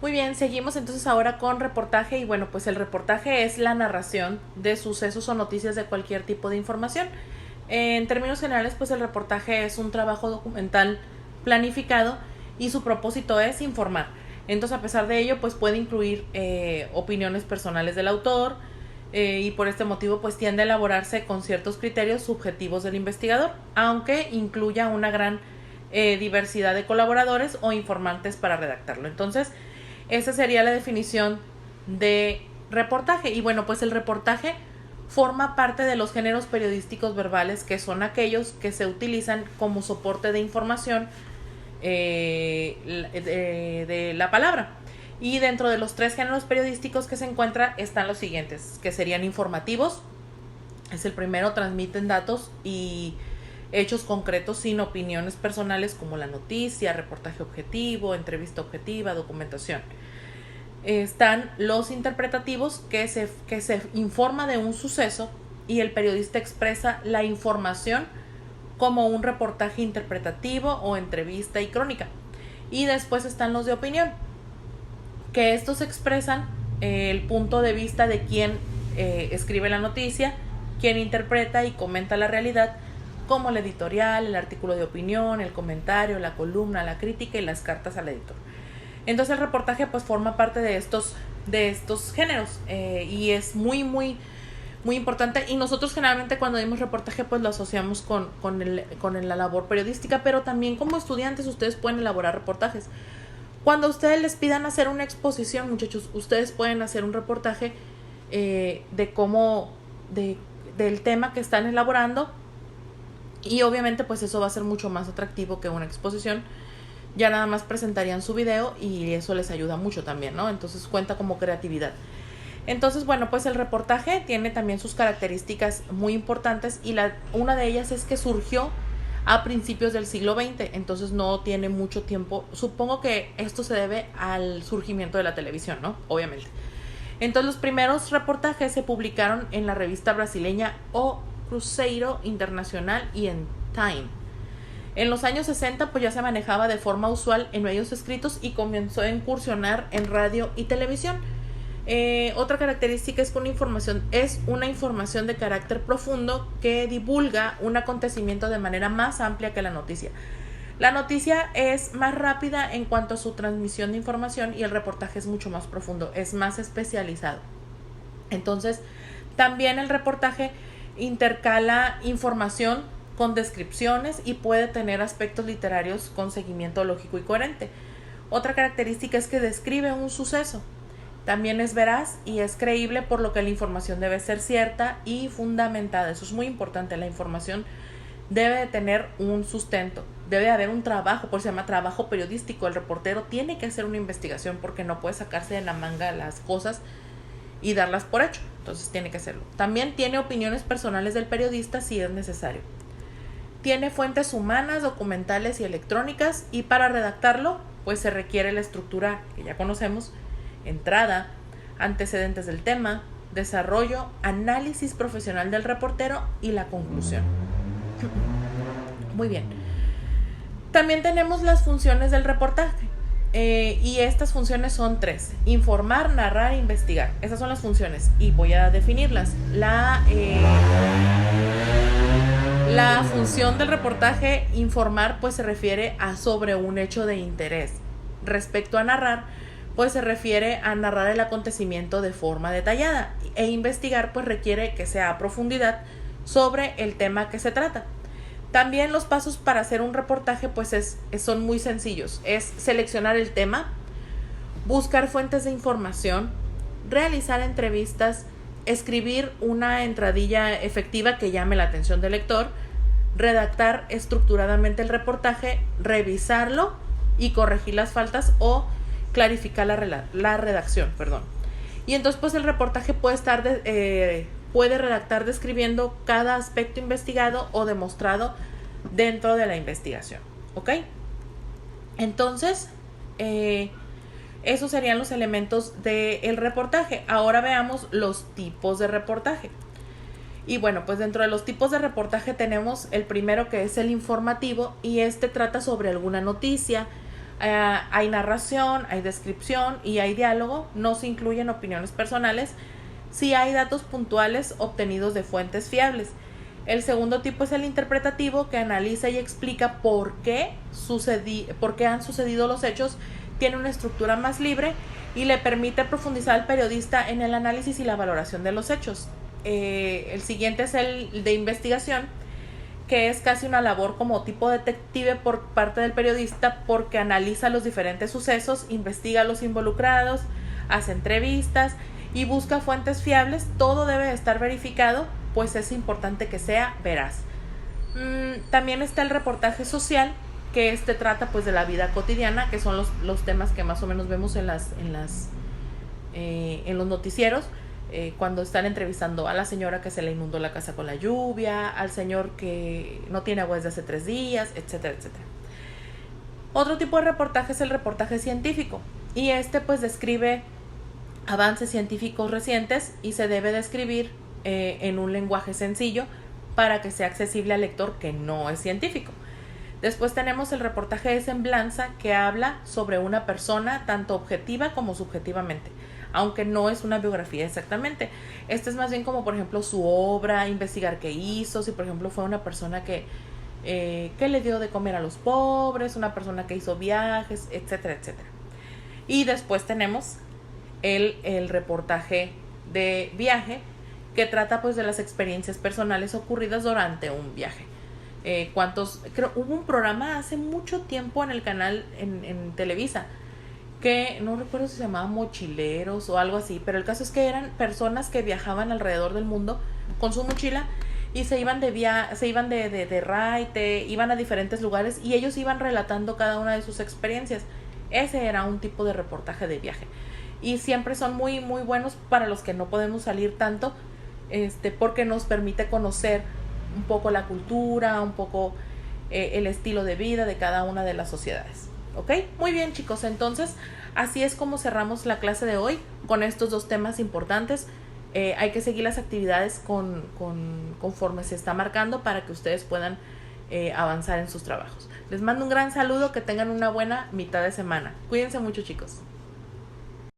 Muy bien, seguimos entonces ahora con reportaje y bueno, pues el reportaje es la narración de sucesos o noticias de cualquier tipo de información. En términos generales, pues el reportaje es un trabajo documental planificado y su propósito es informar. Entonces, a pesar de ello, pues puede incluir opiniones personales del autor y por este motivo, pues tiende a elaborarse con ciertos criterios subjetivos del investigador, aunque incluya una gran diversidad de colaboradores o informantes para redactarlo. Entonces, esa sería la definición de reportaje. Y bueno, pues el reportaje forma parte de los géneros periodísticos verbales, que son aquellos que se utilizan como soporte de información de la palabra. Y dentro de los 3 géneros periodísticos que se encuentran están los siguientes, que serían informativos. Es el primero, transmiten datos y hechos concretos sin opiniones personales como la noticia, reportaje objetivo, entrevista objetiva, documentación. Están los interpretativos, que se informa de un suceso y el periodista expresa la información como un reportaje interpretativo o entrevista y crónica. Y después están los de opinión, que estos expresan el punto de vista de quien escribe la noticia, quien interpreta y comenta la realidad, como el editorial, el artículo de opinión, el comentario, la columna, la crítica y las cartas al editor. Entonces el reportaje pues forma parte de estos géneros y es muy importante, y nosotros generalmente cuando dimos reportaje pues lo asociamos con la labor periodística, pero también como estudiantes ustedes pueden elaborar reportajes. Cuando ustedes les pidan hacer una exposición, muchachos, ustedes pueden hacer un reportaje de cómo, del tema que están elaborando, y obviamente pues eso va a ser mucho más atractivo que una exposición. Ya nada más presentarían su video y eso les ayuda mucho también, ¿no? Entonces cuenta como creatividad. Entonces, bueno, pues el reportaje tiene también sus características muy importantes y una de ellas es que surgió a principios del siglo XX, entonces no tiene mucho tiempo. Supongo que esto se debe al surgimiento de la televisión, ¿no? Obviamente. Entonces los primeros reportajes se publicaron en la revista brasileña O Cruzeiro Internacional y en Time. En los años 60 pues ya se manejaba de forma usual en medios escritos y comenzó a incursionar en radio y televisión. Otra característica es que una información de carácter profundo que divulga un acontecimiento de manera más amplia que la noticia. La noticia es más rápida en cuanto a su transmisión de información y el reportaje es mucho más profundo, es más especializado. Entonces, también el reportaje intercala información con descripciones y puede tener aspectos literarios con seguimiento lógico y coherente. Otra característica es que describe un suceso. También es veraz y es creíble, por lo que la información debe ser cierta y fundamentada. Eso es muy importante. La información debe de tener un sustento, debe de haber un trabajo, por eso se llama trabajo periodístico. El reportero tiene que hacer una investigación porque no puede sacarse de la manga las cosas y darlas por hecho. Entonces tiene que hacerlo. También tiene opiniones personales del periodista si es necesario. Tiene fuentes humanas, documentales y electrónicas, y para redactarlo pues se requiere la estructura que ya conocemos: entrada, antecedentes del tema, desarrollo, análisis profesional del reportero y la conclusión. Muy bien. También tenemos las funciones del reportaje y estas funciones son 3: informar, narrar e investigar. Esas son las funciones y voy a definirlas. La función del reportaje, informar, pues se refiere a sobre un hecho de interés. Respecto a narrar, pues se refiere a narrar el acontecimiento de forma detallada, e investigar pues requiere que sea a profundidad sobre el tema que se trata. También los pasos para hacer un reportaje pues son muy sencillos: es seleccionar el tema, buscar fuentes de información, realizar entrevistas, escribir una entradilla efectiva que llame la atención del lector, redactar estructuradamente el reportaje, revisarlo y corregir las faltas o clarificar la redacción, Y entonces pues el reportaje puede redactar describiendo cada aspecto investigado o demostrado dentro de la investigación, ¿ok? Entonces esos serían los elementos del reportaje. Ahora veamos los tipos de reportaje. Y bueno, pues dentro de los tipos de reportaje tenemos el primero, que es el informativo, y este trata sobre alguna noticia, Hay narración, hay descripción y hay diálogo. No se incluyen opiniones personales. Sí hay datos puntuales obtenidos de fuentes fiables. El segundo tipo es el interpretativo, que analiza y explica por qué han sucedido los hechos. Tiene una estructura más libre y le permite profundizar al periodista en el análisis y la valoración de los hechos. El siguiente es el de investigación, que es casi una labor como tipo detective por parte del periodista, porque analiza los diferentes sucesos, investiga a los involucrados, hace entrevistas y busca fuentes fiables. Todo debe estar verificado, pues es importante que sea veraz. También está el reportaje social, que trata pues de la vida cotidiana, que son los temas que más o menos vemos en los noticieros. Cuando están entrevistando a la señora que se le inundó la casa con la lluvia, al señor que no tiene agua desde hace 3 días, etcétera, etcétera. Otro tipo de reportaje es el reportaje científico, y pues describe avances científicos recientes y se debe describir en un lenguaje sencillo para que sea accesible al lector que no es científico. Después tenemos el reportaje de semblanza, que habla sobre una persona tanto objetiva como subjetivamente, aunque no es una biografía exactamente. Es más bien como, por ejemplo, su obra, investigar qué hizo, si por ejemplo fue una persona que le dio de comer a los pobres, una persona que hizo viajes, etcétera, etcétera. Y después tenemos el reportaje de viaje, que trata pues de las experiencias personales ocurridas durante un viaje. Creo hubo un programa hace mucho tiempo en el canal en Televisa, que no recuerdo si se llamaba Mochileros o algo así, pero el caso es que eran personas que viajaban alrededor del mundo con su mochila y se iban de raite, iban a diferentes lugares y ellos iban relatando cada una de sus experiencias. Ese era un tipo de reportaje de viaje y siempre son muy muy buenos para los que no podemos salir tanto, porque nos permite conocer un poco la cultura, un poco el estilo de vida de cada una de las sociedades. ¿Ok? Muy bien, chicos, entonces así es como cerramos la clase de hoy con estos 2 temas importantes. Hay que seguir las actividades conforme se está marcando para que ustedes puedan avanzar en sus trabajos. Les mando un gran saludo, que tengan una buena mitad de semana. Cuídense mucho, chicos.